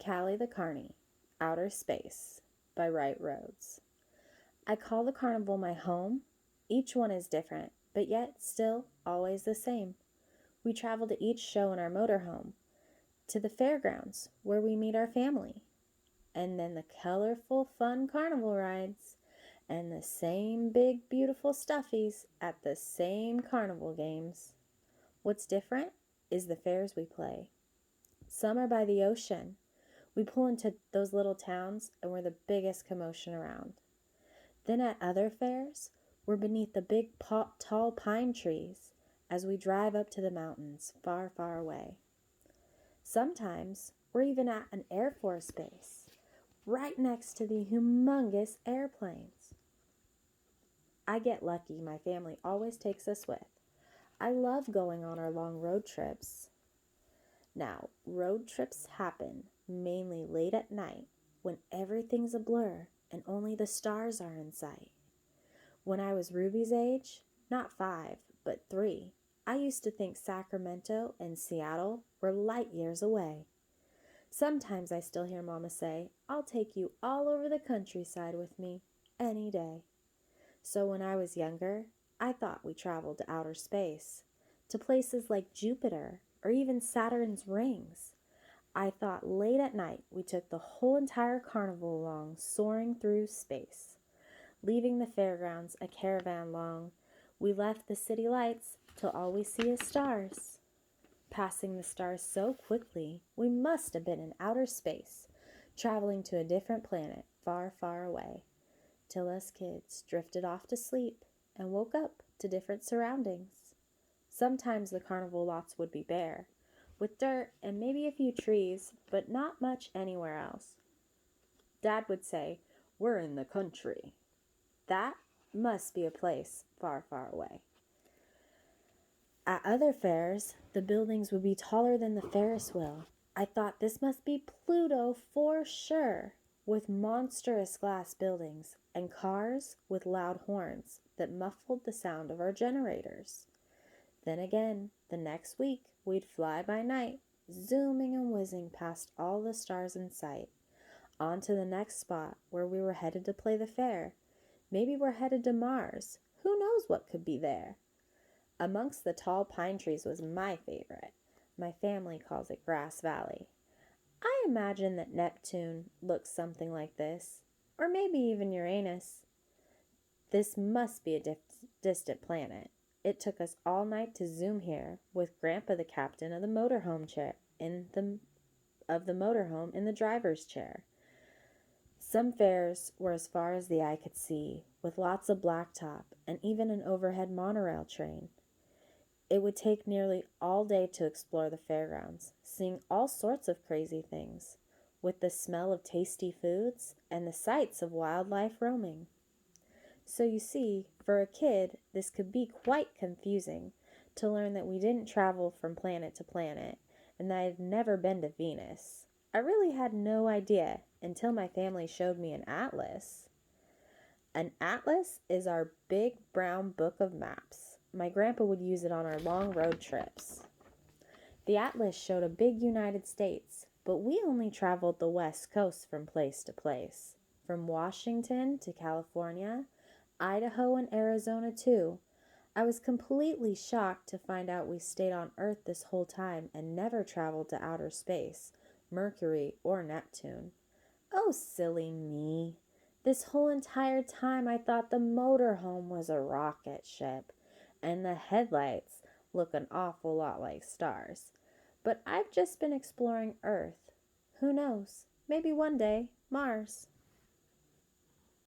Cali the Carny, Outer Space by Right Roads. I call the carnival my home. Each one is different, but yet still always the same. We travel to each show in our motorhome, to the fairgrounds where we meet our family, and then the colorful, fun carnival rides, and the same big, beautiful stuffies at the same carnival games. What's different is the fairs we play. Some are by the ocean. We pull into those little towns and we're the biggest commotion around. Then at other fairs, we're beneath the big tall pine trees as we drive up to the mountains far, far away. Sometimes we're even at an Air Force base, right next to the humongous airplanes. I get lucky my family always takes us with. I love going on our long road trips. Now, road trips happen mainly late at night when everything's a blur and only the stars are in sight. When I was Ruby's age, not 5, but 3, I used to think Sacramento and Seattle were light years away. Sometimes I still hear Mama say, "I'll take you all over the countryside with me, any day." So when I was younger, I thought we traveled to outer space, to places like Jupiter or even Saturn's rings. I thought late at night we took the whole entire carnival along, soaring through space. Leaving the fairgrounds a caravan long, we left the city lights till all we see is stars. Passing the stars so quickly, we must have been in outer space, traveling to a different planet far, far away, till us kids drifted off to sleep and woke up to different surroundings. Sometimes the carnival lots would be bare, with dirt and maybe a few trees, but not much anywhere else. Dad would say, "We're in the country." That must be a place far, far away. At other fairs, the buildings would be taller than the Ferris wheel. I thought this must be Pluto for sure, with monstrous glass buildings and cars with loud horns that muffled the sound of our generators. Then again, the next week, we'd fly by night, zooming and whizzing past all the stars in sight, on to the next spot where we were headed to play the fair. Maybe we're headed to Mars. Who knows what could be there? Amongst the tall pine trees was my favorite. My family calls it Grass Valley. I imagine that Neptune looks something like this, or maybe even Uranus. This must be a distant planet. It took us all night to zoom here, with Grandpa the captain of the motorhome in the driver's chair. Some fairs were as far as the eye could see, with lots of blacktop and even an overhead monorail train. It would take nearly all day to explore the fairgrounds, seeing all sorts of crazy things, with the smell of tasty foods and the sights of wildlife roaming. So you see, for a kid, this could be quite confusing to learn that we didn't travel from planet to planet and that I had never been to Venus. I really had no idea until my family showed me an atlas. An atlas is our big brown book of maps. My grandpa would use it on our long road trips. The atlas showed a big United States, but we only traveled the West Coast from place to place. From Washington to California, Idaho and Arizona too. I was completely shocked to find out we stayed on Earth this whole time and never traveled to outer space, Mercury or Neptune. Oh, silly me. This whole entire time I thought the motorhome was a rocket ship, and the headlights look an awful lot like stars. But I've just been exploring Earth. Who knows? Maybe one day, Mars.